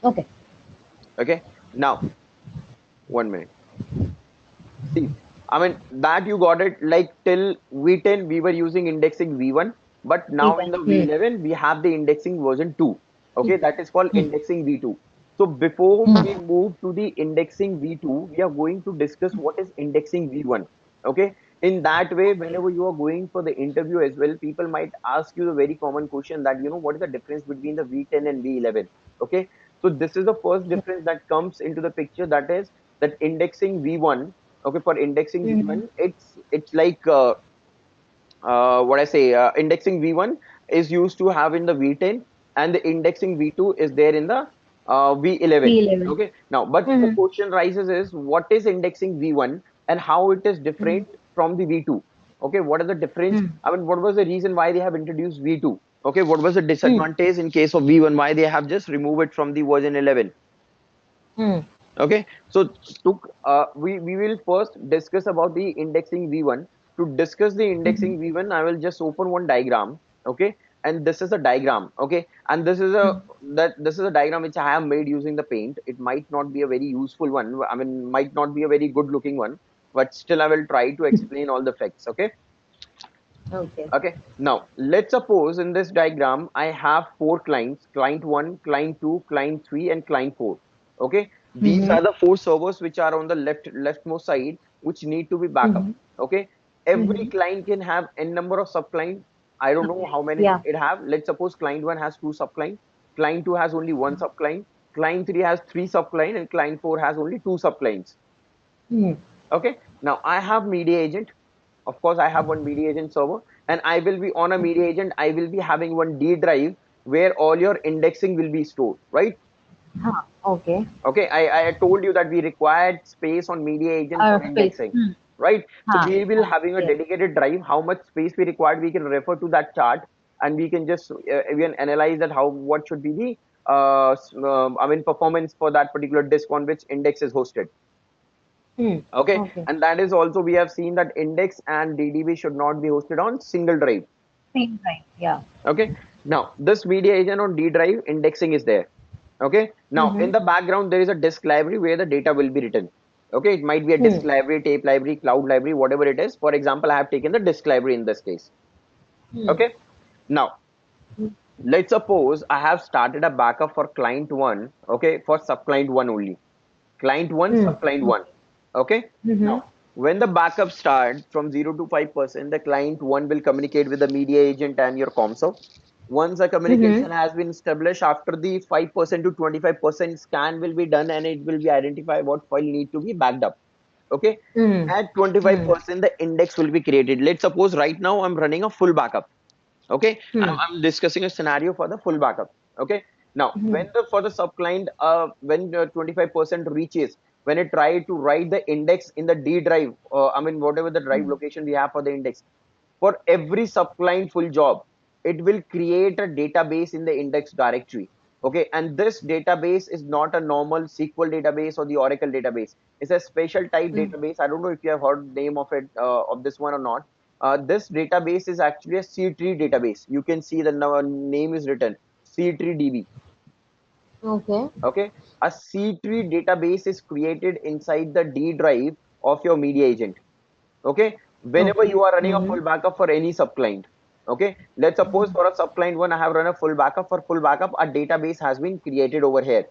Okay. Okay. Now, 1 minute. See, I mean that you got it, like till V10 we were using indexing V1, but now in Even. the V11 we have the indexing version 2. Okay, that is called Hmm. indexing V2. So before we Hmm. move to the indexing V2, we are going to discuss what is indexing V1. Okay, in that way, whenever you are going for the interview as well, people might ask you the very common question that what is the difference between the V10 and V11. Okay, so this is the first difference that comes into the picture, that is that indexing V1. Okay, for indexing Hmm. V1, it's like what I say, indexing V1 is used to have in the V10, and the indexing V2 is there in the V11. V11. Okay, now, but the Hmm. question rises is what is indexing V1 and how it is Hmm. different from the V2? Okay, what is the difference? Hmm. I mean, what was the reason why they have introduced V2? Okay, what was the Hmm. disadvantage in case of V1? Why they have just removed it from the version 11? Hmm. Okay, so we will first discuss about the indexing V1. To discuss the Hmm. indexing V1, I will just open one diagram. Okay, and this is a diagram. Okay, and this is a diagram which I have made using the paint. It might not be a very useful one. I mean, might not be a very good looking one, but still I will try to explain all the facts. Okay. Okay. Okay. Now, let's suppose in this diagram, I have four clients, client one, client two, client three, and client four. Okay. These Hmm. are the four servers which are on the leftmost side, which need to be backup. Hmm. Okay. Every Hmm. client can have n number of subclient. I don't know Okay. how many Yeah. it have. Let's suppose client one has two subclient, client two has only one subclient, client three has three subclient, and client four has only two subclients. Hmm. Okay. Now I have media agent. Of course, I have one media agent server, and I will be on a media agent. I will be having one D drive where all your indexing will be stored, right? Huh. Okay. Okay, I told you that we required space on media agent for Space. indexing, Hmm. right? So Huh. we will Huh. having a Yes. dedicated drive. How much space we required, we can refer to that chart, and we can just we can analyze that how what should be the I mean performance for that particular disk on which index is hosted. Hmm. Okay, Okay. and that is also we have seen that index and DDB should not be hosted on single drive. Same time. Yeah. Okay, now this media agent on D drive indexing is there. Okay, now Hmm. in the background there is a disk library where the data will be written. Okay, it might be a disk Hmm. library, tape library, cloud library, whatever it is. For example, I have taken the disk library in this case. Hmm. Okay, now let's suppose I have started a backup for client one. Okay, for subclient one only. Client one, Hmm. subclient one. Okay, Hmm. now when the backup starts from 0 to 5%, the client one will communicate with the media agent and your console. Once the Hmm. communication has been established, after the 5% to 25% scan will be done, and it will be identify what file need to be backed up. Okay, Hmm. at Hmm. 25% the index will be created. Let's suppose right now I'm running a full backup. Okay, Hmm. I'm discussing a scenario for the full backup. Okay, now Hmm. when the for the subclient when 25% reaches, when it try to write the index in the D drive, I mean whatever the drive Hmm. location we have for the index, for every subclient full job, it will create a database in the index directory. Okay, and this database is not a normal SQL database or the Oracle database. It's a special type Hmm. database. I don't know if you have heard name of it of this one or not. This database is actually a C-tree database. You can see the name is written C-tree DB. Okay. Okay, a C-tree database is created inside the D drive of your media agent. Okay, whenever Okay. you are running a Hmm. full backup for any subclient. Okay, let's suppose for a subclient one, I have run a full backup. For full backup, a database has been created over here.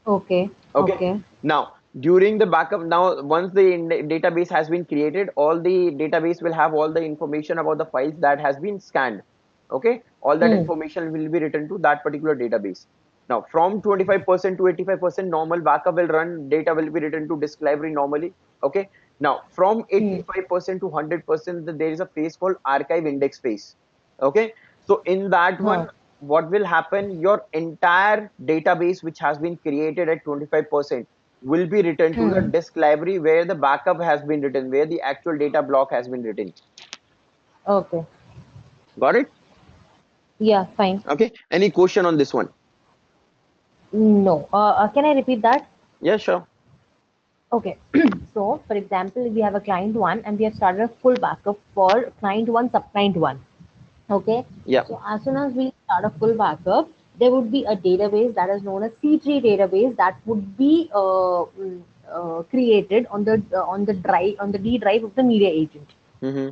Okay. Okay, Okay. now during the backup, now once the database has been created, all the database will have all the information about the files that has been scanned. Okay, all that Hmm. information will be written to that particular database. Now from 25% to 85% normal backup will run, data will be written to disk library normally. Okay, now from Hmm. 85% to 100% there is a phase called archive index phase. Okay, so in that one, Huh. what will happen, your entire database which has been created at 25% will be written to the Hmm. disk library where the backup has been written, where the actual data block has been written. Okay. Got it? Yeah. Fine. Okay, any question on this one? No. Can I repeat that? Yeah, sure. Okay. So, for example, we have a client one and we have started a full backup for client one, subclient one. Okay. Yeah. So, as soon as we start a full backup, there would be a database that is known as C3 database that would be created on the drive, on the D drive of the media agent. Mm-hmm.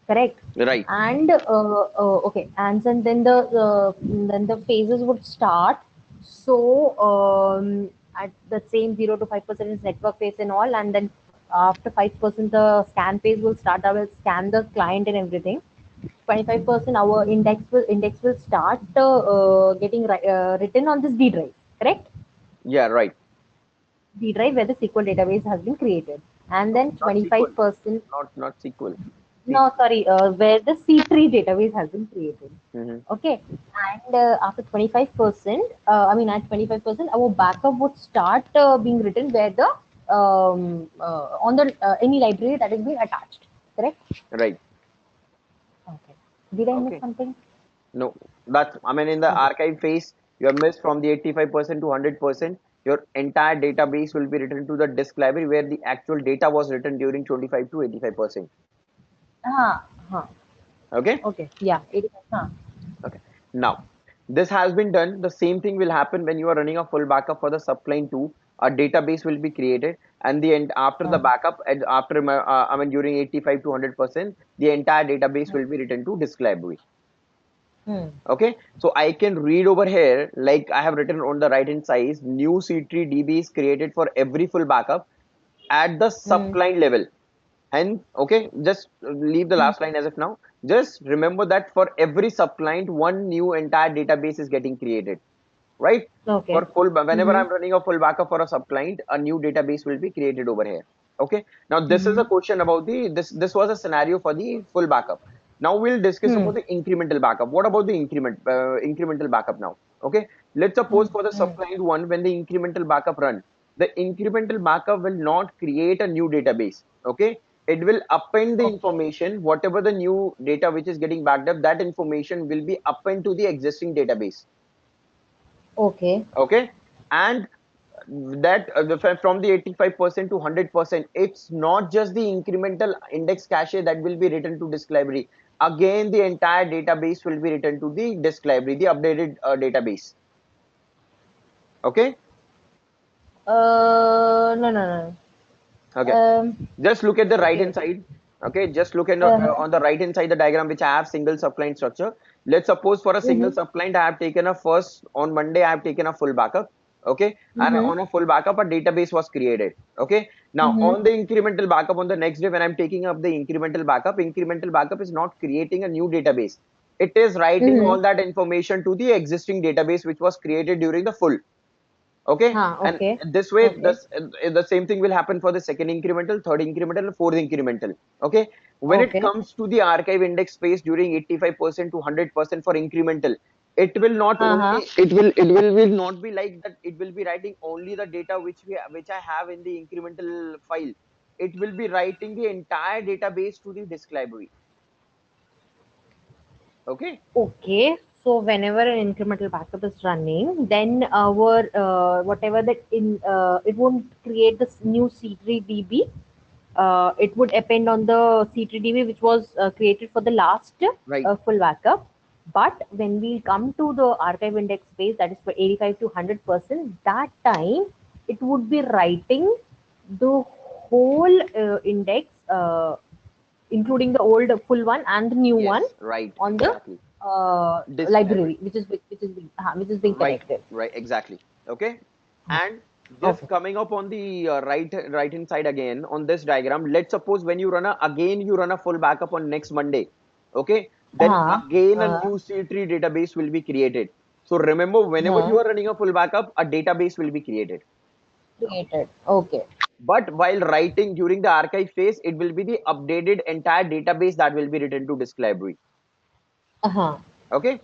Correct. Right. And okay, and then the phases would start. So at the same 0 to 5% is network phase and all, and then after 5% the scan phase will start. I will scan the client and everything. 25% our index will start getting written on this D drive. Correct. Yeah, right. D drive where the SQL database has been created, and No, then not SQL. 25%. Not SQL. No, C3. sorry, where the C3 database has been created. Mm-hmm. Okay, and after 25%, I mean at 25%, our backup would start being written where the on the any library that is being attached. Correct? Right. Okay. Did I miss Okay. something? No, that's, I mean, in the Okay. archive phase, you have missed from the 85% to 100%. Your entire database will be written to the disk library where the actual data was written during 25 to 85%. Uh-huh. Uh-huh. Okay. Okay. Yeah. Okay. Now, this has been done. The same thing will happen when you are running a full backup for the subclient 2. A database will be created, and the end after the Uh, backup, and after I mean during 85 to 100%, the entire database will be written to disk library. hmm. Okay, so I can read over here, like I have written on the right hand side, new C3 DB is created for every full backup at the Hmm. subclient level. And okay, just leave the Hmm. last line as of now. Just remember that for every subclient, one new entire database is getting created, right? Okay. For full, whenever Mm-hmm. I'm running a full backup for a subclient, a new database will be created over here. Okay. Now this is Mm-hmm. a question about the this was a scenario for the full backup. Now we'll discuss Hmm. about the incremental backup. What about the incremental backup now? Okay. Let's Hmm. suppose for the Hmm. subclient one, when the incremental backup run, the incremental backup will not create a new database. Okay. It will append the Okay. information, whatever the new data which is getting backed up, that information will be append to the existing database. Okay. Okay. And that from the 85% to 100%, it's not just the incremental index cache that will be written to disk library. Again, the entire database will be written to the disk library, the updated database. Okay. No, no, no. Okay. Um, Just look at the right hand okay. side. Okay, just look at Uh-huh. on the right hand side the diagram which I have single subclient structure. Let's suppose for a single Mm-hmm. subclient I have taken a first on Monday I have taken a full backup. Okay, and Mm-hmm. on a full backup a database was created. Okay, now Mm-hmm. on the incremental backup on the next day when I'm taking up the incremental backup is not creating a new database. It is writing Mm-hmm. all that information to the existing database which was created during the full. Okay, and Okay. this way Okay. the same thing will happen for the second incremental, third incremental, and fourth incremental. Okay, when it Okay. comes to the archive index space during 85% to 100% for incremental, it will not Uh-huh. only it will not be like that. It will be writing only the data which I have in the incremental file. It will be writing the entire database to the disk library. Okay. Okay. So whenever an incremental backup is running, then our whatever that in it won't create this new C3 DB. It would append on the C3 DB which was created for the last Right. full backup. But when we come to the archive index space, that is for 85 to 100%, that time it would be writing the whole index, including the old full one and the new one Yes. Right. on the Exactly. Disk library, library. which is being Right, connected. right, exactly. Okay, Okay. and just Okay. coming up on the right hand side again on this diagram. Let's suppose when you run a again you run a full backup on next Monday. Okay, then Uh, again a uh, new C3 database will be created. So remember, whenever uh, you are running a full backup, a database will be created. created. Okay. But while writing during the archive phase, it will be the updated entire database that will be written to disk library. Uh-huh. Okay,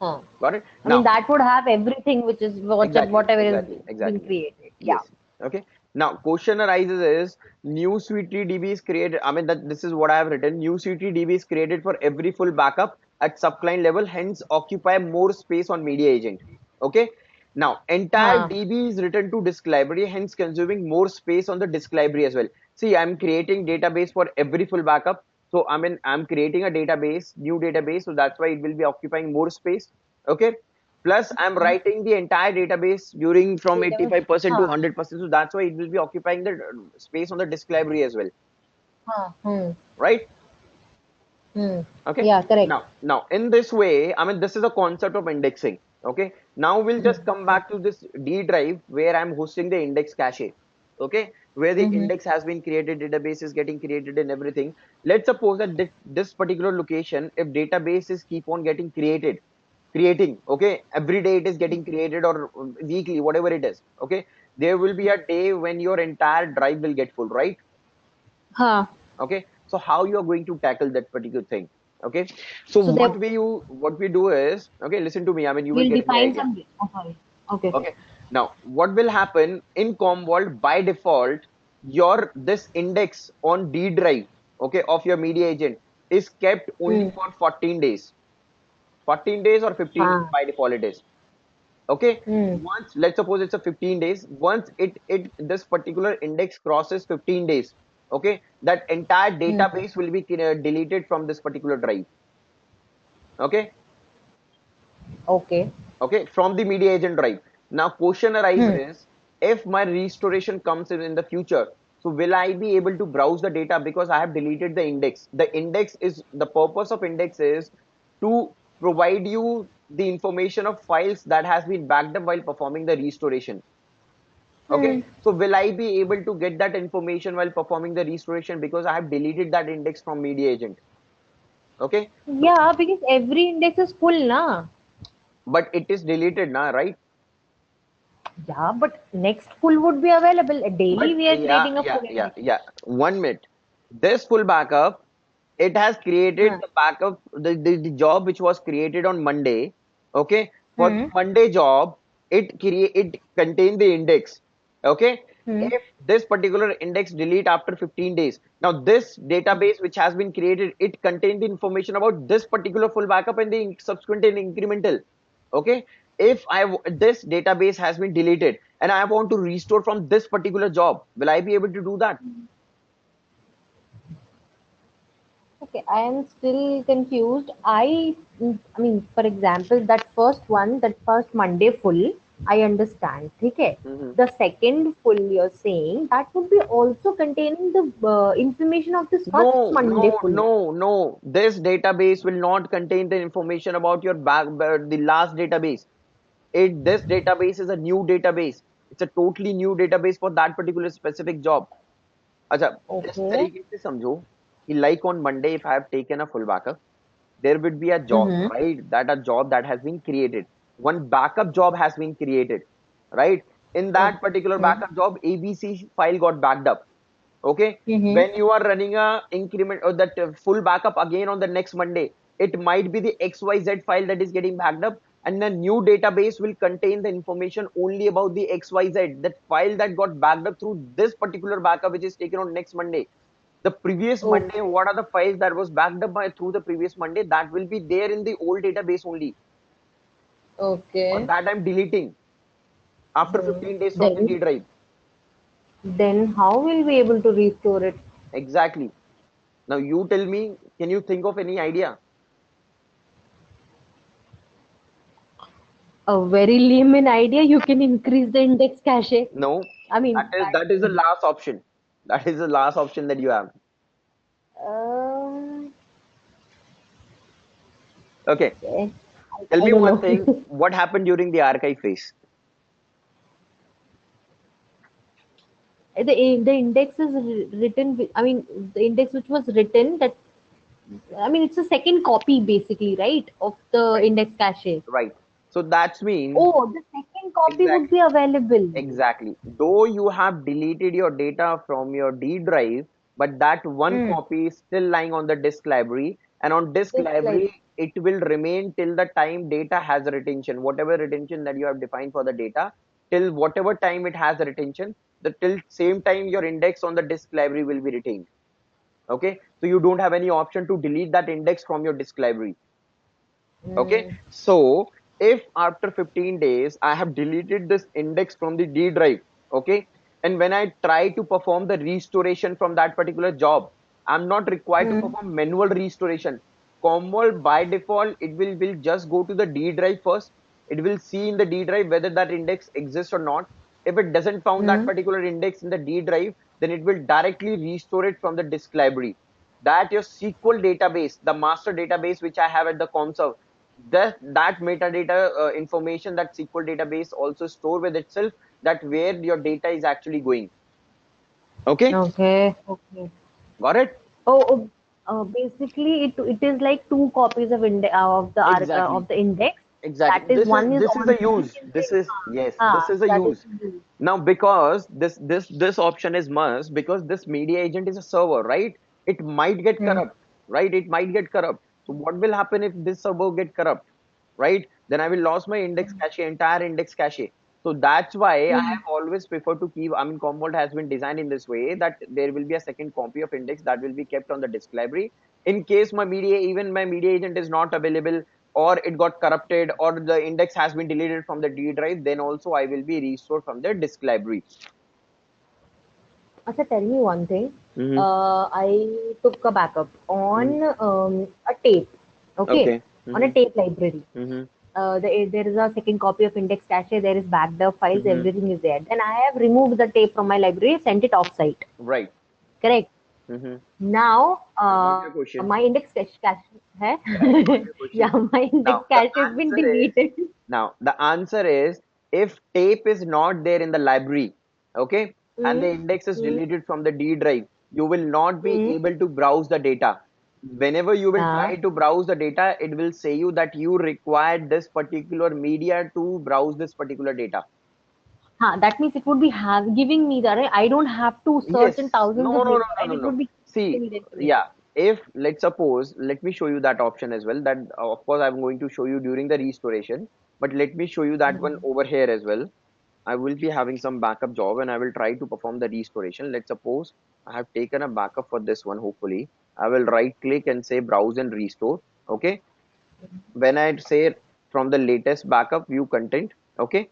Huh. got it. I mean, Now, that would have everything which is exactly, whatever is exactly, being exactly. created. Yeah. Yes. Okay. Now, question arises is new Sweetie DB is created. I mean, that this is what I have written. New Sweetie DB is created for every full backup at subclient level, hence occupy more space on media agent. Okay. Now, entire Huh. DB is written to disk library, hence consuming more space on the disk library as well. See, I'm creating database for every full backup. So, I mean, I'm creating a database, new database. So that's why it will be occupying more space. Okay, plus I'm writing the entire database during from Database. 85% to Huh. 100%, so that's why it will be occupying the space on the disk library as well, Huh. Hmm. right? Hmm. Okay, Yeah, correct. now in this way, I mean, this is a concept of indexing. Okay, now we'll just come back to this D drive where I'm hosting the index cache. Okay, where the Mm-hmm. index has been created, database is getting created and everything. Let's suppose that this particular location, if database is keep on getting creating, okay, every day it is getting created, or weekly, whatever it is, okay, there will be a day when your entire drive will get full, right? Huh. Okay, so how you are going to tackle that particular thing? Okay, so So there what we do is, okay, listen to me, I mean, you will we'll get the define idea. some. Oh, sorry. Okay. Okay. Okay, now what will happen in Commvault by default, your this index on D drive, okay, of your media agent is kept only Hmm. for 14 days, 14 days or 15 days Huh. by default it is. Okay, Hmm. once, let's suppose it's a 15 days, once it this particular index crosses 15 days, okay, that entire Hmm. database will be deleted from this particular drive. Okay, Okay. okay, from the media agent drive. Now question Hmm. arises, if my restoration comes in the future, so will I be able to browse the data because I have deleted the index? The index is, the purpose of index is to provide you the information of files that has been backed up while performing the restoration. Okay, Hmm. so will I be able to get that information while performing the restoration because I have deleted that index from media agent? Okay, so Yeah, because every index is full, na. but it is deleted now, right? Yeah, but next full would be available. Daily But we are creating a full index. yeah. 1 minute. This full backup, it has created Huh. the backup, the job which was created on Monday. Okay, for the Hmm. Monday job, it contained the index. Okay, Hmm. if this particular index delete after 15 days, now this database which has been created, it contained the information about this particular full backup and the subsequent and incremental. Okay, if this database has been deleted and I want to restore from this particular job, will I be able to do that? Okay, I am still confused. I mean, for example, that first Monday full, I understand. Okay. Mhm. The second full you're saying that would be also containing the information of this first No, Monday no, full. no, no. This database will not contain the information about your the last database. This database is a new database. It's a totally new database for that particular specific job. अच्छा, इस Okay. तरीके से समझो कि like on Monday if I have taken a full backup, there would be a job, Mm-hmm. right? That a job that has been created. One backup job has been created, right? In that particular Okay. backup job, ABC file got backed up. Okay, Mm-hmm. when you are running a increment or that full backup again on the next Monday, it might be the XYZ file that is getting backed up, and the new database will contain the information only about the XYZ, that file that got backed up through this particular backup which is taken on next Monday. The previous Monday, Okay. what are the files that was backed up by through the previous Monday, that will be there in the old database only, or Okay. that I'm deleting after Hmm. 15 days from the Then D drive. how will we able to restore it? Exactly. Now you tell me, can you think of any idea? A very layman idea. You can increase the index cache. No, I mean, that is the last option. That is the last option that you have. um, Okay, okay. tell I me don't one know. thing. What happened during the archive phase? The index is written. I mean, the index which was written that. I mean, it's a second copy basically, right, of the Right, index cache. right. So that means Oh, the second copy would exactly, be available. exactly. Though you have deleted your data from your D drive, but that one Hmm. copy is still lying on the disk library, and on disk It's like library, it will remain till the time data has a retention, whatever retention that you have defined for the data, till whatever time it has a retention, the till same time your index on the disk library will be retained. Okay, so you don't have any option to delete that index from your disk library. Okay, hmm. so if after 15 days I have deleted this index from the D drive, okay, and when I try to perform the restoration from that particular job, I'm not required to Hmm. perform manual restoration. Commvault by default, it will just go to the D drive first. It will see in the D drive whether that index exists or not. If it doesn't found that Mm. particular index in the D drive, then it will directly restore it from the disk library. That your SQL database, the master database which I have at the console, that metadata information that SQL database also store with itself, that where your data is actually going. Okay, Okay. Okay. got it? Oh, basically, it is like two copies of Exactly. of the index. Exactly. That is one is This is on. the We use. can say, This is, yes, this is the that is use. used. Now, because this option is must, because this media agent is a server, right? It might get Hmm. corrupt, right? It might get corrupt. So what will happen if this server get corrupt, right? Then I will lose my index cache, entire index cache. So that's why I Hmm. have always preferred to keep. I mean, Commvault has been designed in this way that there will be a second copy of index that will be kept on the disk library in case even my media agent is not available, or it got corrupted, or the index has been deleted from the D drive, then also I will be restored from the disk library. Acha, tell me one thing. Mm-hmm. I took a backup Mm-hmm. on a tape. Okay, Okay. on a Mm-hmm. tape library. Mm-hmm. There is a second copy of index cache. There is backed up files. Mm-hmm. Everything is there. Then I have removed the tape from my library, sent it offsite. Right. Correct. Mm-hmm. Now, I got your question. my index cache hai? Yeah, I got your Yeah, question. my index Now the cache has been answer is deleted. the answer is, if tape is not there in the library, okay, and Mm, the index is mm, deleted from the D drive, you will not be mm. able to browse the data. Whenever you will Uh, try to browse the data, it will say you that you require this particular media to browse this particular data. that means it would be giving me that, right? I don't have to search in Yes. thousands No, of no, no, media, no, right? no, It no. would be See, giving me the information. yeah, if let's suppose, let me show you that option as well. That of course I'm going to show you during the restoration, but let me show you that one Mm. over here as well. I will be having some backup job and I will try to perform the restoration. Let's suppose I have taken a backup for this one. Hopefully, I will right click and say browse and restore. Okay. When I say from the latest backup, view content. Okay.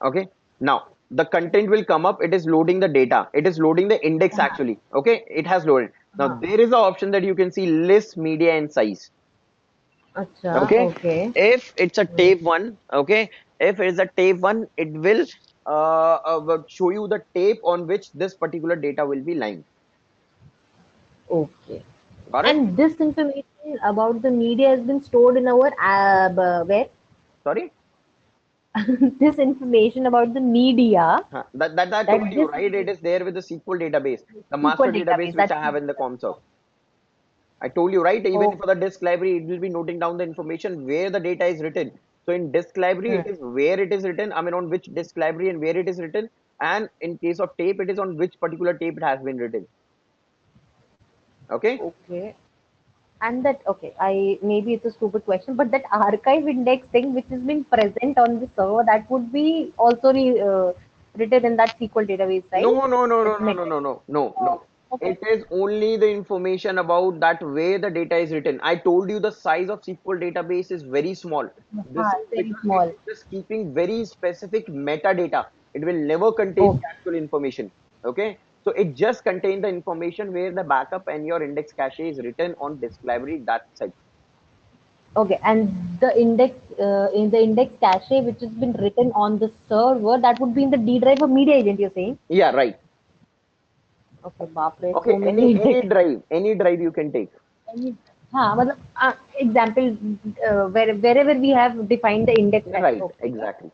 Okay. Now the content will come up. It is loading the data. It is loading the index Uh-huh. actually. Okay. It has loaded. Now Uh-huh. there is an option that you can see list media and size. Acha, Okay, okay. if it's a Mm. tape one, okay, if it's a tape one, it will show you the tape on which this particular data will be lying. Okay. Got it? And this information about the media has been stored in our where Sorry. this information about the media, That I that told you, this right? It is there with the SQL database, the SQL master database database which that I have in the console. I told you, right? Even oh, for the disk library, it will be noting down the information where the data is written. So in disk library, hmm, it is where it is written. I mean, on which disk library and where it is written. And in case of tape, it is on which particular tape it has been written. Okay. okay. And that okay, I maybe it's a stupid question, but that archive index thing which has been present on the server, that would be also written in that SQL database, right? No, no, no, no, That no, no, method. no, no, no, Oh, no. okay. It is only the information about that way the data is written. I told you the size of SQL database is very small. This is Very because it small. is just keeping very specific metadata. It will never contain Oh, the actual information. Okay. So it just contains the information where the backup and your index cache is written on disk library. That's it. okay. And the index in the index cache which has been written on the server, that would be in the D drive of media agent, you're saying? Yeah, right. Okay, बापरे, Okay. so many index. Any drive you can take. हाँ मतलब example wherever we have defined the index cache. Right. Okay. Exactly.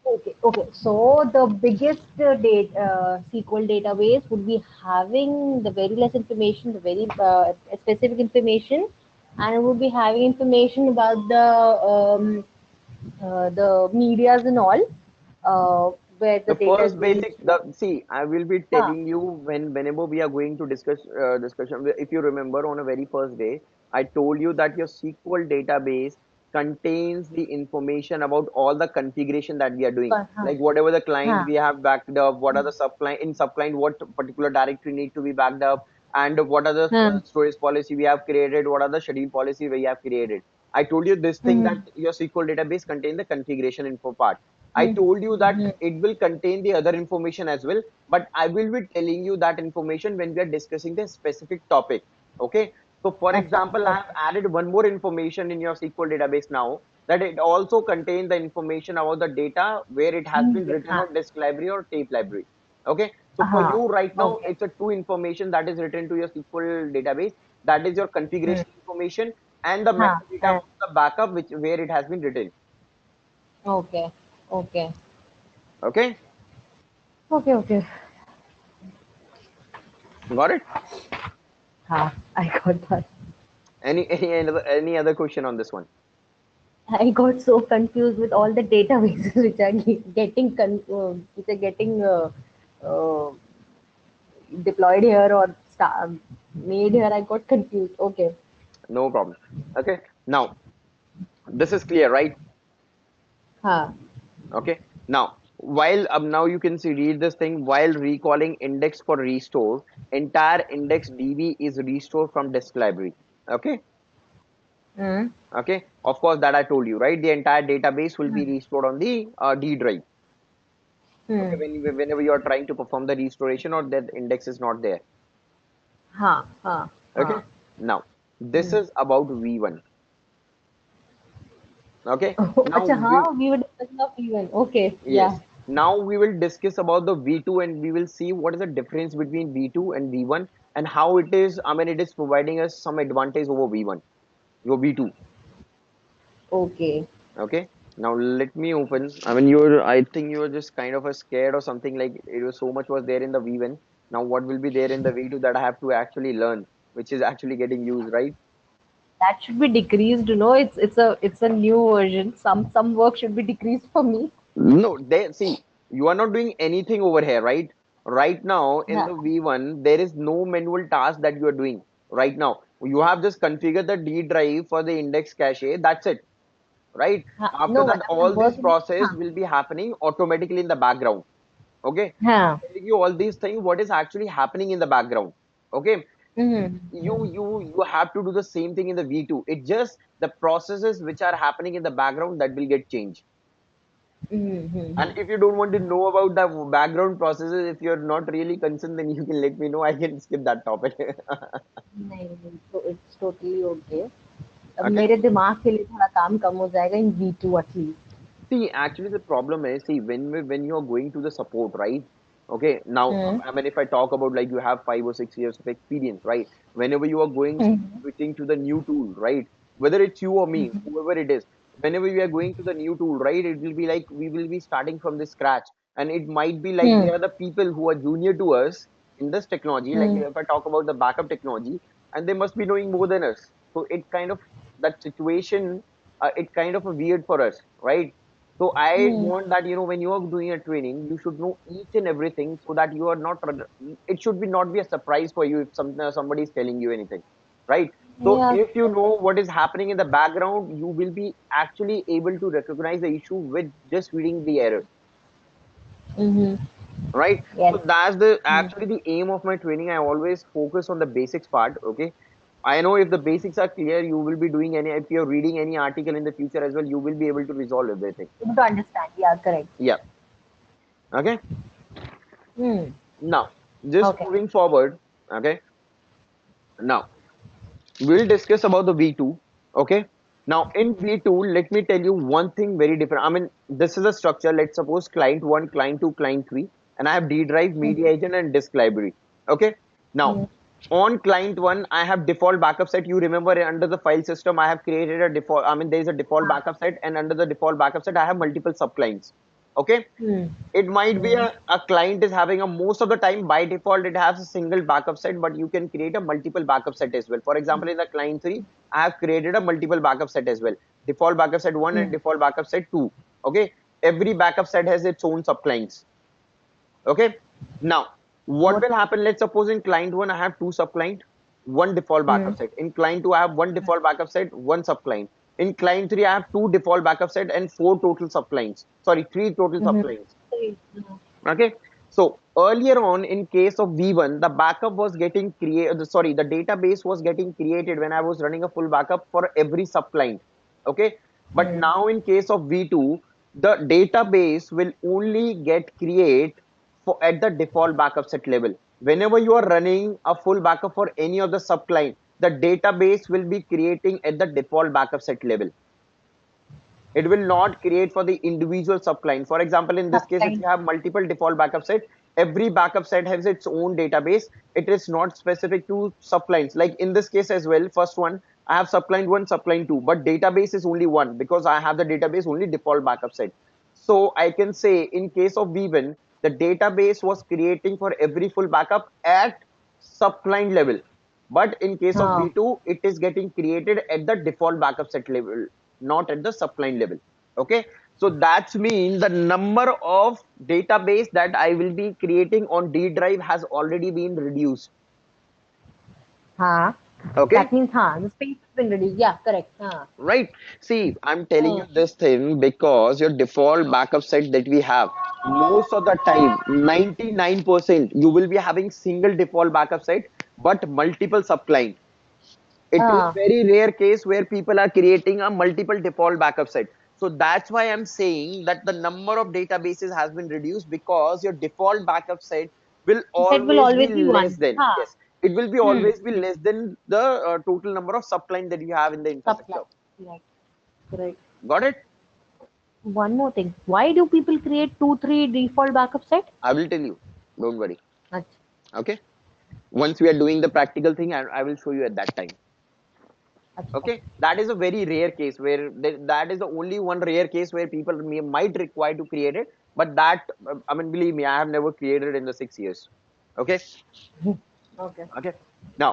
Okay, okay. So the biggest SQL database would be having the very less information, the very specific information, and it would be having information about the medias and all, where the The data is first being basic, stored. see, I will be Huh. telling you whenever we are going to discuss discussion. If you remember, on a very first day, I told you that your SQL database contains the information about all the configuration that we are doing, Huh. like whatever the client Huh. we have backed up, what are the subclient in subclient, what particular directory need to be backed up, and what are the Huh. storage policy we have created, what are the schedule policy we have created. I told you this thing, that Hmm. your SQL database contains the configuration info part. I Hmm. told you that Hmm. it will contain the other information as well, but I will be telling you that information when we are discussing the specific topic. Okay. So for Acha, example, I have okay. added one more information in your SQL database now, that it also contains the information about the data where it has been written हाँ on disk library or tape library. Okay. So for हाँ you right now, okay. it's a two information that is written to your SQL database. That is your Hmm. configuration information and the हाँ metadata हाँ of the backup which where it has been written. okay okay Okay. okay okay. Got it? हाँ I got that. Any other question on this one? I got so confused with all the databases which are which are getting uh, deployed here or made here. I got confused. Okay. No problem. Okay. Now this is clear, right? हाँ. Okay. Now, while now you can see read this thing while recalling index for restore, entire index DB is restored from disk library. Okay. Hmm. Okay. Of course, that I told you, right? The entire database will be Hmm. restored on the D drive. Okay. Hmm. Whenever you are trying to perform the restoration or that index is not there. हाँ हाँ Okay. हाँ. Now, this Hmm. is about V1. Okay. Oh, Now अच्छा we हाँ we were discussing of even. Okay. Yes. Yeah. Now we will discuss about the V2 and we will see what is the difference between V2 and V1 and how it is, I mean, it is providing us some advantage over V1, your V2. Okay. Okay. Now let me open. I think you're just kind of a scared or something like it was so much was there in the V1. Now what will be there in the V2 that I have to actually learn, which is actually getting used, right? That should be decreased. You know, it's a new version. Some work should be decreased for me. No, see, you are not doing anything over here, right? Right now in हाँ the V1, there is no manual task that you are doing right now. You have just configured the D drive for the index cache. That's it, right? हाँ After no that, मतलब all this work in process हाँ will be happening automatically in the background. Okay, हाँ. telling you all these things, what is actually happening in the background. Okay, Mm-hmm. you have to do the same thing in the V2. It just the processes which are happening in the background that will get changed. Mm-hmm. And if you don't want to know about the background processes, if you're not really concerned, then you can let me know. I can skip that topic. नहीं नहीं तो it's totally okay. अब Okay. मेरे दिमाग के लिए थोड़ा काम कम हो जाएगा इन V2 at least. See, actually, the problem is, see, when you are going to the support, right? Okay. Now, hmm. I mean, if I talk about like you have 5 or 6 years of experience, right? Whenever you are going hmm. switching to the new tool, right? Whether it's you or me, whoever it is, whenever we are going to the new tool, right? It will be like we will be starting from the scratch, and it might be like hmm. there are the people who are junior to us in this technology. Like hmm. if I talk about the backup technology, and they must be knowing more than us. So it kind of that situation, it kind of a weird for us, right? So I hmm. want that, when you are doing a training, you should know each and everything so that you are not, it should be not be a surprise for you if somebody is telling you anything, right? So Yeah. if you know what is happening in the background, you will be actually able to recognize the issue with just reading the errors, hmm. right? Yes. So that's the hmm. actually the aim of my training. I always focus on the basics part, okay? I know if the basics are clear, you will be doing if you're reading any article in the future as well, you will be able to resolve everything. Able to understand. Yeah, correct. Yeah. Okay. Hmm. Now, just Okay. moving forward, okay. Now, we'll discuss about the V2, okay. Now, in V2, let me tell you one thing very different. I mean, this is a structure. Let's suppose client 1, client 2, client 3, and I have D drive, media agent, and disk library, okay. Now, Hmm. on client 1, I have default backup set. You remember under the file system, I have created a default, I mean, there is a default हाँ. backup set, and under the default backup set, I have multiple subclients, okay. Hmm. It might be Hmm. a client is having a most of the time by default it has a single backup set, but you can create a multiple backup set as well. For example, in the client 3, I have created a multiple backup set as well. Default backup set 1 Hmm. and default backup set 2. Okay. Every backup set has its own subclients. Okay. Now, what What? will happen? Let's suppose in client 1, I have two subclient, one default Hmm. backup set. In client 2, I have one default backup set, one subclient. In client 3, I have two default backup set and four total subclients. Sorry, three total Hmm. subclients. Okay. So earlier on, in case of V1, the backup was getting created. Sorry, the database was getting created when I was running a full backup for every subclient. Okay. But Hmm. now in case of V2, the database will only get create for at the default backup set level. Whenever you are running a full backup for any of the subclient, the database will be creating at the default backup set level. It will not create for the individual subclient. For example, in this case, if Subclient. you have multiple default backup set, every backup set has its own database. It is not specific to subclients. Like in this case as well, first one, I have subclient one, subclient two, but database is only one because I have the database only default backup set. So I can say in case of V1, the database was creating for every full backup at subclient level. But in case of Huh. V2, it is getting created at the default backup set level, not at the subclient level. Okay, so that's mean the number of database that I will be creating on D drive has already been reduced. Huh. Okay, That means, the space has been reduced. Yeah, correct. right. See, I'm telling you Uh, this thing because your default backup set that we have, most of the time, 99%, you will be having single default backup set, but multiple subclient. It is uh, very rare case where people are creating a multiple default backup set. So that's why I'm saying that the number of databases has been reduced because your default backup set will Set will always be always be less one. than, Huh. yes, it will be Hmm. always be less than the total number of subclient that you have in the infrastructure. Supply. Right. Right. Got it? One more thing. Why do people create two, three default backup set? I will tell you. Don't worry. Ach- Okay. Once we are doing the practical thing, I will show you at that time. Achha. Okay, that is a very rare case where that is the only one rare case where people might require to create it, but that I mean, believe me, I have never created in the 6 years. Okay, Okay. okay. Now,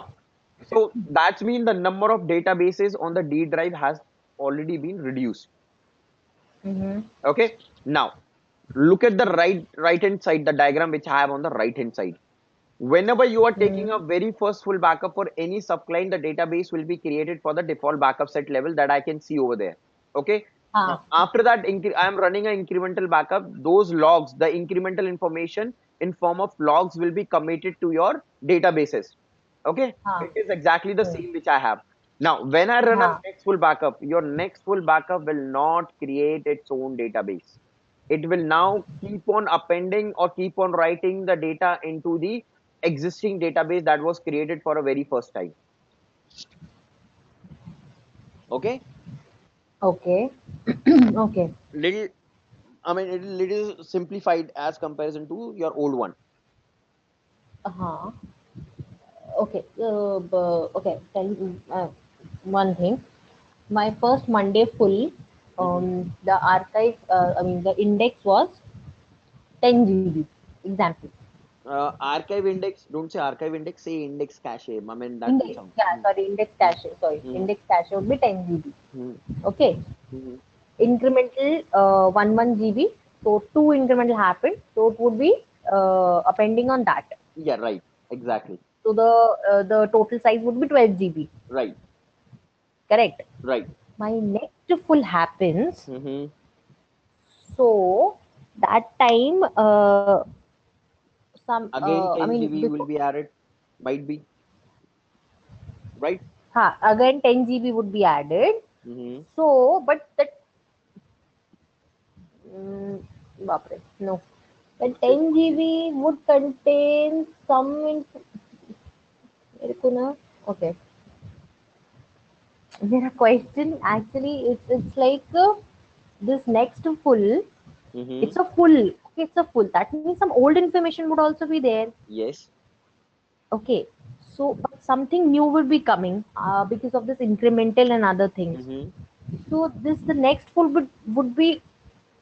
so that's mean the number of databases on the D drive has already been reduced. Mm-hmm. Okay, now look at the right hand side, the diagram which I have on the right hand side. Whenever you are taking Mm-hmm. a very first full backup for any subclient, the database will be created for the default backup set level that I can see over there. Okay. Now, Ah. after that, I am running an incremental backup. Those logs, the incremental information in form of logs will be committed to your databases. Okay. Ah. It is exactly the Hmm. same which I have. Now, when I run a Ah. next full backup, your next full backup will not create its own database. It will now keep on appending or keep on writing the data into the existing database that was created for a very first time. Okay, Okay. Okay. little, I mean, it is little simplified as comparison to your old one. Uh-huh. Okay. Okay. Tell me one thing. My first Monday full, Mm-hmm. the archive, I mean, the index was 10 GB. Example. Archive index, don't say archive index, say index cache. I mean, that will Index, sound. yeah, sorry, index cache. Sorry, Mm-hmm. index cache would be 10 GB. Mm-hmm. Okay. Mm-hmm. Incremental 1 GB. So two incremental happened. So it would be appending on that. Yeah, right. Exactly. So the total size would be 12 GB. Right. Correct. Right. My next full happens. Mm-hmm. So that time, some Again, I 10 mean GB will before, be added. Might be. Right. again 10 GB would be added. Mm-hmm. So, but that, mm, बापरे, no, the Don't say 10 40. GB would contain some. मेरे को ना, okay, मेरा question actually it's like this next full. Mm-hmm. It's a full. Okay, it's a full. That means some old information would also be there. Yes. Okay, so but something new will be coming because of this incremental and other things. Mm-hmm. So this the next full would be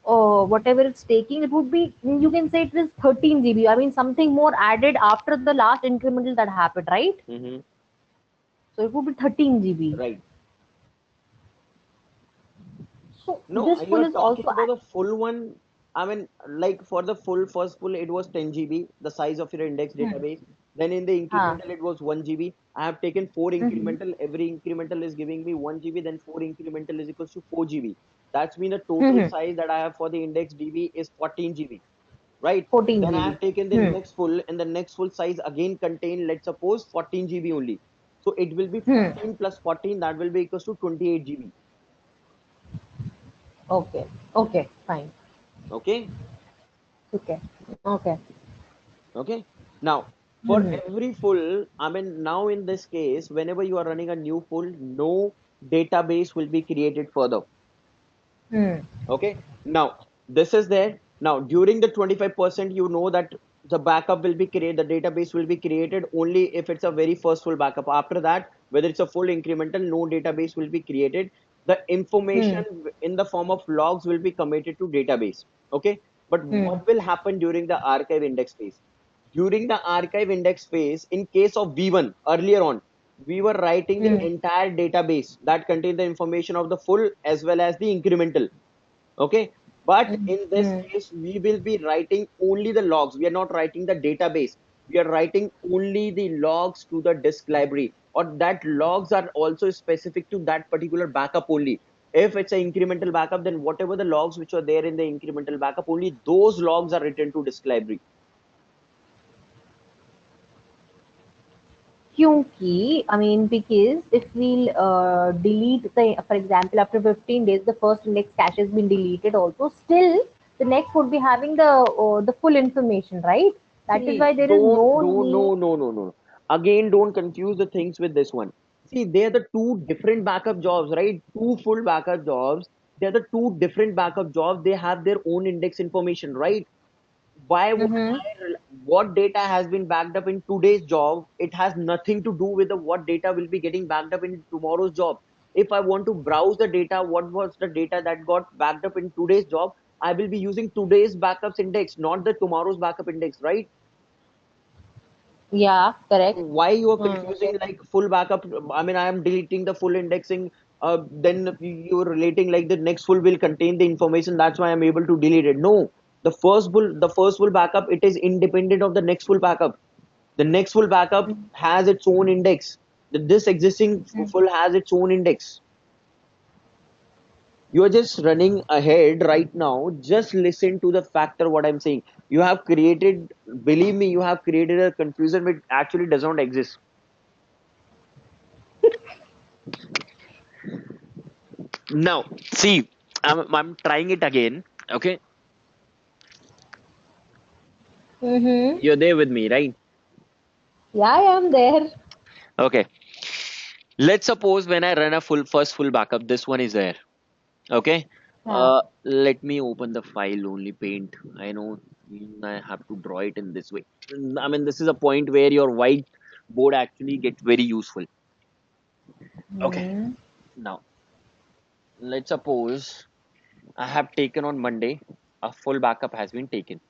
whatever it's taking. It would be, you can say it is 13 GB. I mean something more added after the last incremental that happened, right? Mm-hmm. So it would be 13 GB. Right. So No, this full you're is talking also about the full one. I mean, like for the full first full, it was 10 GB, the size of your index hmm. database. Then in the Huh. incremental, it was 1 GB. I have taken four Mm-hmm. incremental. Every incremental is giving me 1 GB. Then four incremental is equals to 4 GB. That's mean the total Mm-hmm. size that I have for the index DB is 14 GB. Right. 14 Then I GB. have taken the Hmm. next full, and the next full size again contain, let's suppose, 14 GB only. So it will be Hmm. 14 plus 14. That will be equals to 28 GB. Okay. Okay. Fine. Okay. Okay. Okay. Okay. Now, For Hmm. every full, I mean, now in this case, whenever you are running a new full, no database will be created further. Hmm. Okay. Now, this is there. Now, during the 25%, you know that the backup will be created, the database will be created only if it's a very first full backup. After that, whether it's a full incremental, no database will be created. The information Hmm. in the form of logs will be committed to database. Okay. But Hmm. what will happen during the archive index phase? During the archive index phase, in case of V1, earlier on, we were writing the Hmm. entire database that contained the information of the full as well as the incremental. Okay, but Hmm. in this Hmm. case we will be writing only the logs. We are not writing the database. We are writing only the logs to the disk library, or that logs are also specific to that particular backup only. If it's an incremental backup, then whatever the logs which are there in the incremental backup, only those logs are written to disk library. क्योंकि I mean because if we delete the, for example, after 15 days the first index cache has been deleted also, still the next would be having the full information, right? That is See, why there is don't, no don't, need. no, no, no, no. Again, don't confuse the things with this one. See, they're the two different backup jobs, right? Two full backup jobs. They're the two different backup jobs. They have their own index information, right? Why would Mm-hmm. what data has been backed up in today's job? It has nothing to do with the what data will be getting backed up in tomorrow's job. If I want to browse the data, what was the data that got backed up in today's job? I will be using today's backups index, not the tomorrow's backup index, right? Yeah, correct. Why you are Okay. confusing like full backup? I mean, I am deleting the full indexing. Then you're relating like the next full will contain the information. That's why I'm able to delete it. No, the first full backup, it is independent of the next full backup. The next full backup has its own index. This existing full has its own index. You are just running ahead right now. Just listen to the factor what I'm saying. You have created, believe me, you have created a confusion which actually does not exist. Now, see, I'm trying it again. Okay, Mm-hmm. you're there with me, right? Yeah, I am there. Okay, let's suppose when I run a first full backup, this one is there. Okay, Yeah. let me open the file only paint. I know I have to draw it in this way. I mean, this is a point where your whiteboard actually gets very useful. Okay, Mm-hmm. now let's suppose I have taken on Monday, a full backup has been taken.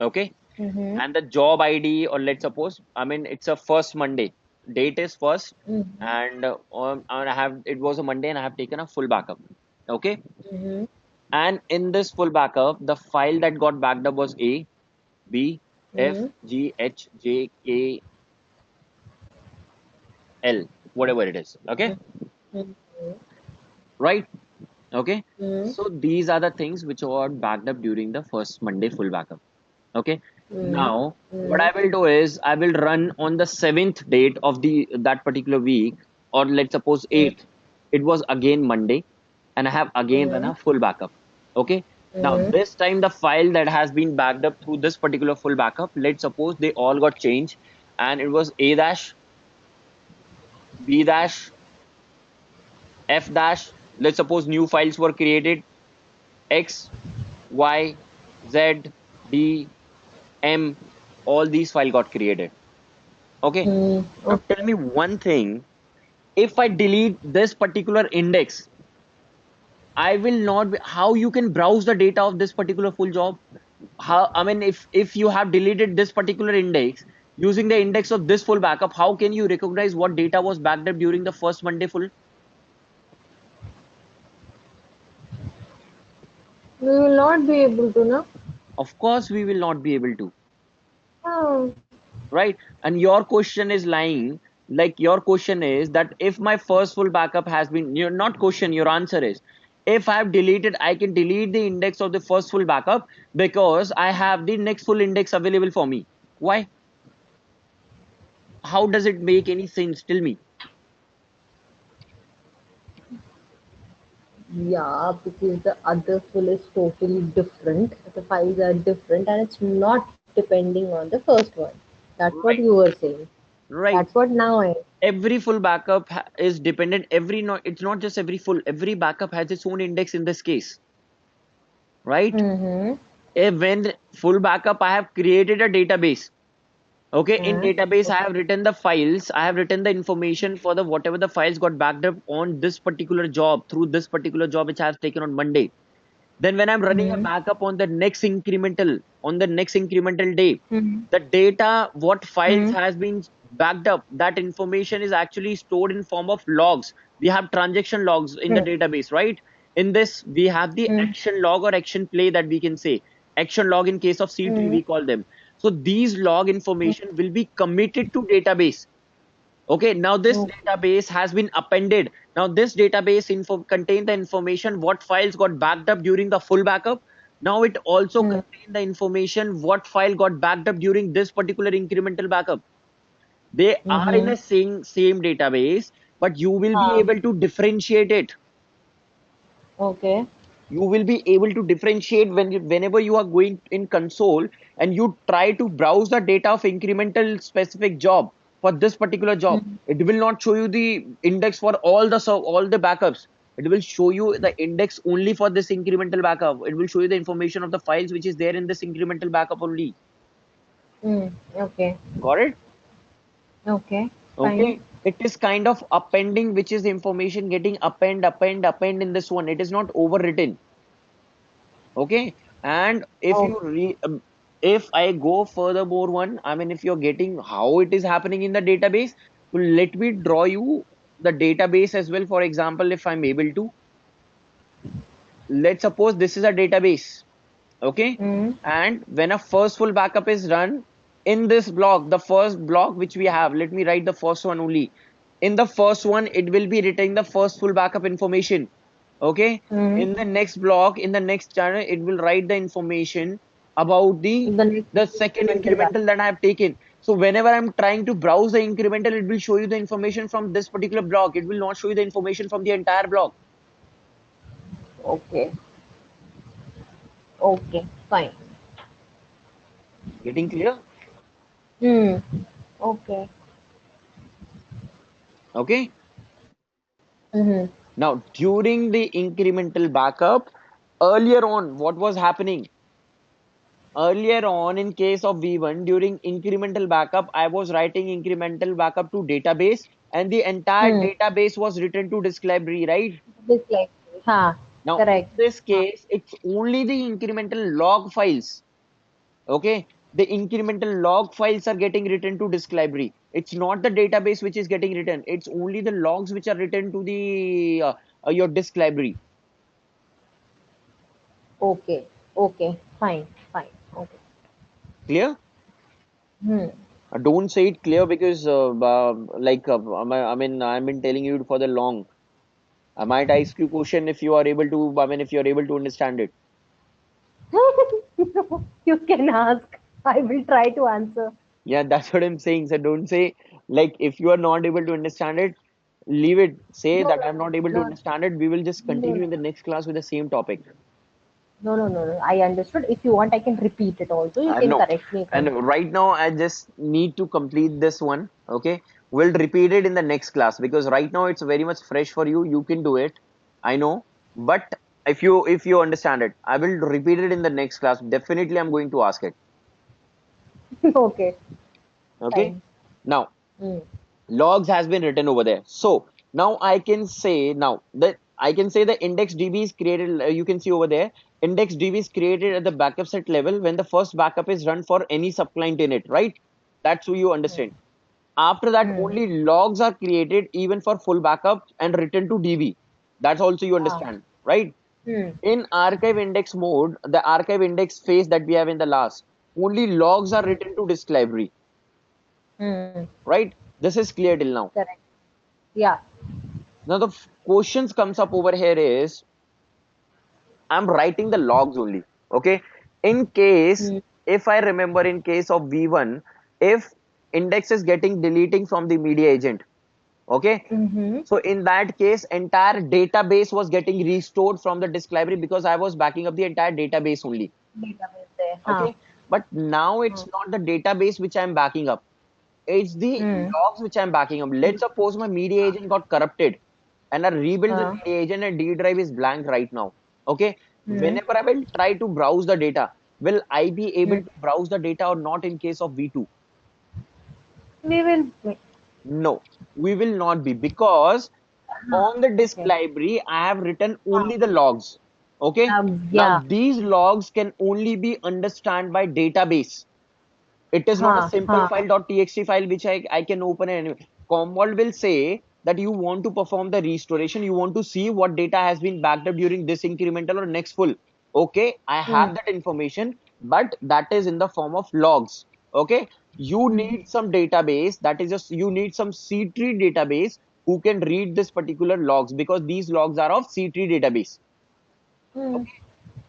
Okay, Mm-hmm. and the job ID, or let's suppose, I mean, it's a first Monday, date is first, Mm-hmm. and I have, it was a Monday and I have taken a full backup. Okay, Mm-hmm. and in this full backup, the file that got backed up was A, B, F, Mm-hmm. G, H, J, K, L, whatever it is. Okay, Mm-hmm. right? Okay, Mm-hmm. so these are the things which were backed up during the first Monday full backup. Okay, Mm-hmm. now what Mm-hmm. I will do is I will run on the seventh date of the that particular week, or let's suppose eighth. It was again Monday, and I have again run Mm-hmm. a full backup. Okay, now Mm-hmm. this time the file that has been backed up through this particular full backup, let's suppose they all got changed, and it was A dash, B dash, F dash. Let's suppose new files were created, X, Y, Z, D, M. All these files got created. Okay. Mm-hmm. Now tell me one thing. If I delete this particular index, I will not be, how you can browse the data of this particular full job? How, I mean, if you have deleted this particular index using the index of this full backup, how can you recognize what data was backed up during the first Monday full? We will not be able to, no? Of course, we will not be able to, Oh. right? And your question is lying. Like your question is that if my first full backup has been, you're not question, your answer is if I've deleted, I can delete the index of the first full backup because I have the next full index available for me. Why? How does it make any sense? Tell me. Yeah, because the other full is totally different. The files are different and it's not depending on the first one. That's what Right. you were saying. Right. That's what now I. Every full backup is dependent. Every not, it's not just every full. Every backup has its own index in this case, right? Mm-hmm. If when full backup, I have created a database. Okay, in database, I Okay. have written the files. I have written the information for the whatever the files got backed up on this particular job through this particular job which I have taken on Monday. Then when I'm running a Mm-hmm. backup on the next incremental day, Mm-hmm. the data, what files Mm-hmm. has been backed up, that information is actually stored in form of logs. We have transaction logs in the database, right? In this, we have the Mm-hmm. action log or action play that we can say. Action log in case of C-tree, Mm-hmm. we call them. So these log information will be committed to database. Okay, now this Okay. database has been appended. Now this database info contain the information what files got backed up during the full backup. Now it also Mm-hmm. contain the information what file got backed up during this particular incremental backup. They are in Mm-hmm. a same database, but you will be Ah, able to differentiate it. okay. You will be able to differentiate whenever you are going in console and you try to browse the data of incremental specific job for this particular job. Mm-hmm. It will not show you the index for all the backups. It will show you the index only for this incremental backup. It will show you the information of the files which is there in this incremental backup only. Mm. Okay. Got it? Okay. Fine. Okay, it is kind of appending, which is information getting append in this one. It is not overwritten. Okay, and if Oh. you if I go furthermore one, I mean, if you're getting how it is happening in the database, so let me draw you the database as well. For example, if I'm able to, let's suppose this is a database. Okay, Mm. and when a first full backup is run in this block, the first block which we have, let me write the first one only. In the first one, it will be written the first full backup information. Okay, Mm. in the next block, in the next channel, it will write the information about The next the second incremental back. incremental that I have taken. So whenever I'm trying to browse the incremental, it will show you the information from this particular block. It will not show you the information from the entire block. Okay. Okay. Fine. Getting clear? Hmm. Okay. Okay. Mm-hmm. Now, during the incremental backup, earlier on, what was happening? Earlier on, in case of V1, during incremental backup, I was writing incremental backup to database, and the entire Hmm. database was written to disk library, right? This like. Ha. Now, in Correct. this Ha. case, it's only the incremental log files. Okay, the incremental log files are getting written to disk library. It's not the database which is getting written. It's only the logs which are written to the your disk library. Okay. Okay. Fine. Fine. Okay. Clear? Hmm. Don't say it clear because I mean I've been telling you for the long. I might ask you question if you are able to. I mean if you are able to understand it. You can ask. I will try to answer. Yeah, that's what I'm saying. So don't say like if you are not able to understand it, leave it. Say No, that no, I'm not able to no, no, understand it. We will just no, continue no, in the next class with the same topic. no, no, no, no. I understood. If you want, I can repeat it also. You can No, correct me if I'm and right now I just need to complete this one. Okay, we'll repeat it in the next class because right now it's very much fresh for you. You can do it. I know, but if you understand it, I will repeat it in the next class. Definitely, I'm going to ask it. wrong. Okay. Okay. Fine. Now Mm. logs has been written over there. So now I can say now that I can say the index DB is created. You can see over there, index DB is created at the backup set level when the first backup is run for any subclient in it, right? That's who you Mm. understand. After that, Mm. only logs are created even for full backup and written to DB. That's also you Ah. understand, right? Mm. In archive index mode, the archive index phase that we have in the last, only logs are Mm. written to disk library, Mm. right? This is clear till now. Correct. Yeah. Now the questions comes up over here is I'm writing the logs only. Okay. In case, Mm. if I remember in case of V1, if index is getting deleting from the media agent. Okay. Mm-hmm. So in that case, entire database was getting restored from the disk library because I was backing up the entire database only. Database there. Huh. Okay. But now it's Hmm. not the database which I'm backing up. It's the Hmm. logs which I'm backing up. Let's suppose my media agent got corrupted and I rebuild the Uh, media agent and D drive is blank right now. Okay. hmm. Whenever I will try to browse the data, will I be able Hmm. to browse the data or not in case of V2? We will. No, we will not be, because on the disk Okay. library, I have written only the logs. Okay. Now Yeah. these logs can only be understand by database. It is not a Huh. simple Huh. file.txt file which I can open it anyway. Commvault will say that you want to perform the restoration, you want to see what data has been backed up during this incremental or next full. Okay, I Hmm. have that information, but that is in the form of logs. Okay, you Hmm. need some database, that is just you need some C-tree database who can read this particular logs, because these logs are of C-tree database. Hmm.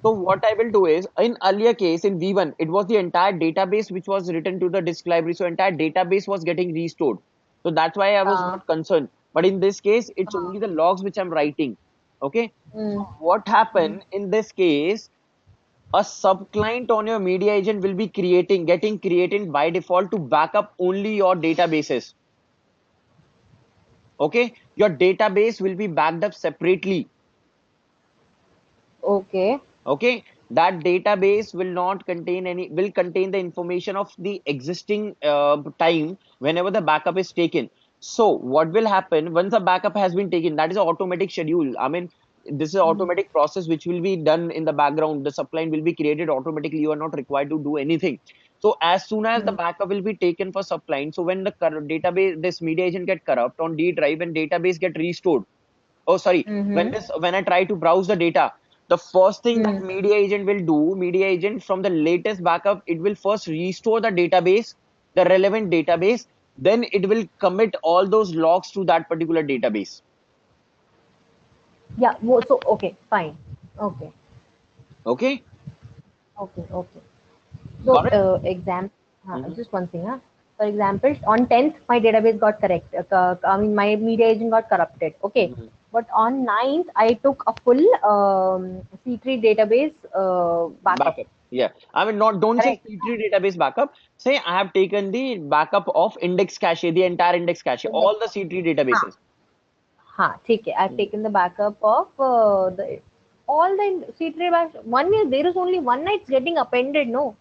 So what I will do is, in earlier case in V1, it was the entire database which was written to the disk library. So entire database was getting restored. So that's why I was Uh, not concerned. But in this case, it's only the logs which I'm writing. Okay. So hmm. what happened in this case? A subclient on your media agent will be getting created by default to back up only your databases. Okay. Your database will be backed up separately. Okay. Okay, that database will not contain any, will contain the information of the existing time whenever the backup is taken. So what will happen once the backup has been taken? That is an automatic schedule. I mean, this is an Hmm. automatic process which will be done in the background. The subline will be created automatically. You are not required to do anything. So as soon as the Hmm. backup will be taken for subline, so when the database, this media agent get corrupt on D drive and database get restored, oh sorry, Hmm. when I try to browse the data, the first thing that Hmm. media agent will do, media agent from the latest backup, it will first restore the database, the relevant database, then it will commit all those logs to that particular database. Yeah. So okay. Fine. Okay. Okay, Okay. Okay. So, got it. Hmm. just one thing, huh? For example, on 10th, my database got correct. I mean, my media agent got corrupted. Okay. Hmm. But on 9th, I took a full C3 database backup. Backup, yeah, I mean, not, don't say Correct? C3 database backup, say I have taken the backup of index cache, the entire index cache, Index. all the C3 हाँ, databases. हाँ, ठीक है. I've Hmm. taken the backup of the all the C3 back. 1 year, there is only one night getting appended, no?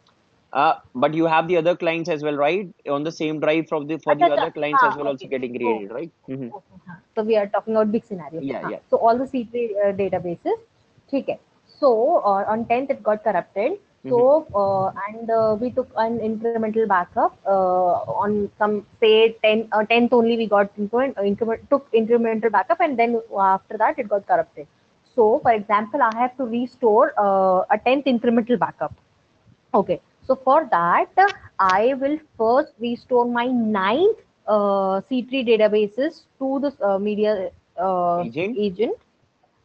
But you have the other clients as well, right? On the same drive from the for अच्छा, the अच्छा. other clients as हाँ, well also okay. getting Oh, created, right? okay, हाँ. So we are talking about big scenario. Yeah, हाँ. yeah. So all the C3 databases, ठीक है. So on 10th it got corrupted. So Hmm. and we took an incremental backup on some say 10th only we got took incremental backup, and then after that it got corrupted. So for example, I have to restore a 10th incremental backup. Okay, so for that, I will first restore my ninth C3 databases to the media Agent, agent,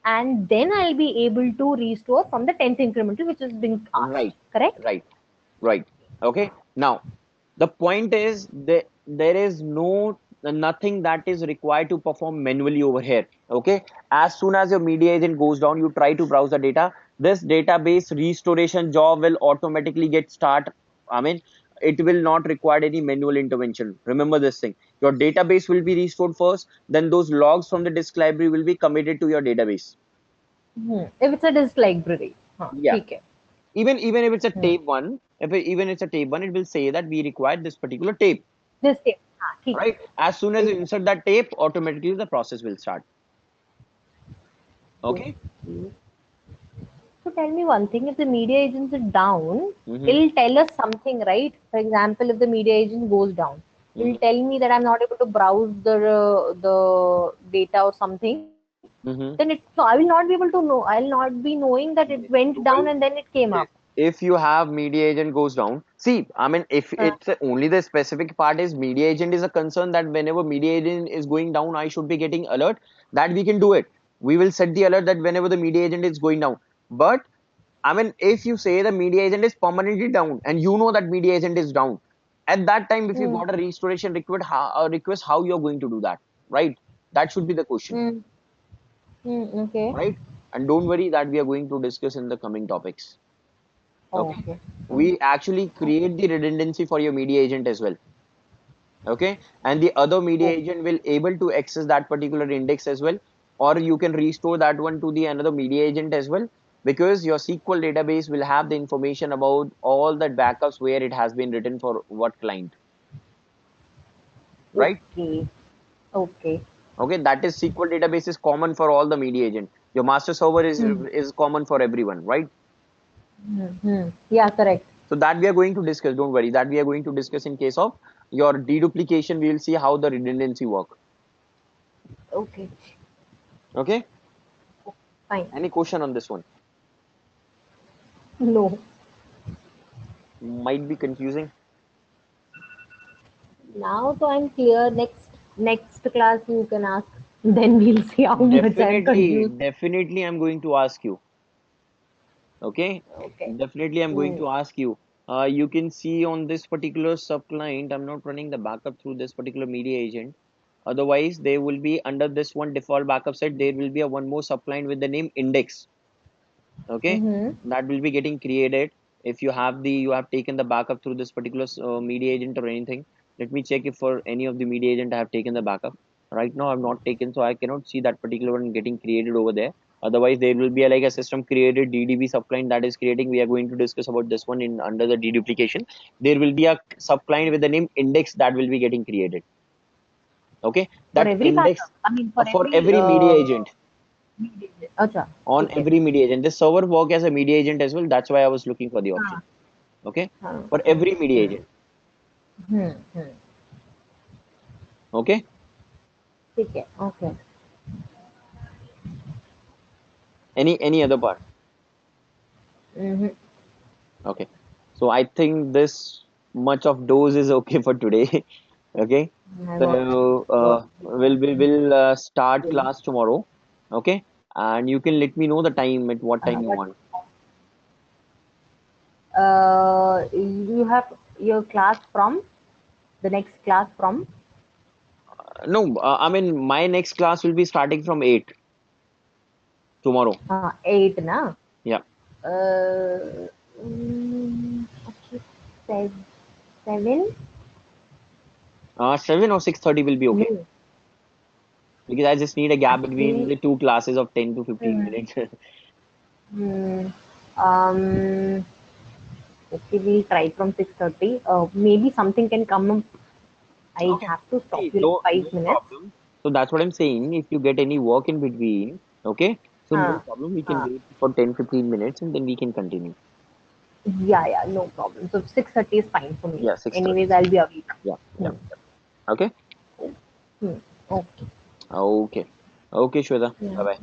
and then I'll be able to restore from the 10th incremental, which is being right, asked. Correct? right, right. Okay. Now, the point is that there is nothing that is required to perform manually over here. Okay. As soon as your media agent goes down, you try to browse the data. This database restoration job will automatically get start. I mean, it will not require any manual intervention. Remember this thing. Your database will be restored first, then those logs from the disk library will be committed to your database. If it's a disk library, हाँ, Yeah. ठीक है. Even if it's a Hmm. tape one, even it's a tape one, it will say that we require this particular tape. This tape, हाँ, ठीक Right? As soon as है. you insert that tape, automatically the process will start. Okay. Okay. So tell me one thing, if the media agent is down, Mm-hmm. it'll tell us something, right? For example, if the media agent goes down, it'll Mm-hmm. tell me that I'm not able to browse the data or something. Then Mm-hmm. so I will not be able to know. I'll not be knowing that it Yes, went you down and will. then it came up. Yes. If you have media agent goes down, see, I mean, if Uh, it's only the specific part is media agent is a concern that whenever media agent is going down, I should be getting alert, that we can do it. We will set the alert that whenever the media agent is going down. But I mean, if you say the media agent is permanently down and you know that media agent is down, at that time, if you mm, got a restoration request, how you're going to do that, right? That should be the question, mm, okay. right? And don't worry that we are going to discuss in the coming topics. Okay. Okay. Mm, We actually create the redundancy for your media agent as well. Okay, and the other media Oh, agent will able to access that particular index as well, or you can restore that one to the another media agent as well, because your SQL database will have the information about all that backups where it has been written for what client, right? okay. Okay. Okay, that is SQL database is common for all the media agent. Your master server Hmm. is common for everyone, right? Hmm. Hmm. Yeah, correct. So that we are going to discuss, don't worry, that we are going to discuss in case of your deduplication. We will see how the redundancy work. Okay. Okay, Fine. any question on this one? No. Might be confusing. Now so I'm clear. Next class you can ask. Then we'll see how much I'm Definitely, confused. definitely I'm going to ask you. Okay, Okay. definitely I'm going Hmm. to ask you. You can see on this particular sub client, I'm not running the backup through this particular media agent. Otherwise, there will be under this one default backup set, there will be a one more sub client with the name index. Okay, Mm-hmm. that will be getting created if you have the you have taken the backup through this particular media agent or anything. Let me check if for any of the media agent I have taken the backup. Right now I've not taken, so I cannot see that particular one getting created over there. Otherwise there will be a, like a system created ddb subclient that is creating. We are going to discuss about this one in under the deduplication. There will be a subclient with the name index that will be getting created. Okay, For that every index backup. I mean, for for every every media agent, acha. on Okay. every media agent. This server work as a media agent as well. That's why I was looking for the option. हाँ, Okay, हाँ, for every media hmm, agent. Hmm, Okay, ठीक है. Okay. any other part? Mm-hmm. Okay, so I think this much of dose is okay for today. Okay, I'm so we'll start already. class tomorrow. Okay, and you can let me know the time at what time you But want. you have your class from the next class from No, I mean my next class will be starting from 8 tomorrow. 8 na. Yeah, Okay, 7. 7 or 6:30 will be okay, No, because I just need a gap between actually, the two classes of 10 to 15 mm, minutes. mm, um, okay, we'll try from 6:30. Maybe something can come up. I Okay. have to stop See, you like no, no 5 minutes. problem. So that's what I'm saying. If you get any work in between, okay, so no Uh, problem. We can uh, wait for 10-15 minutes and then we can continue. yeah, yeah, no problem. So 6:30 is fine for me. Yeah, 6:30 Anyways, is I'll fine. be awake. Yeah, yeah. Hmm. Okay. Hmm. Okay. Okay. Okay, Shweta. Yeah. Bye bye.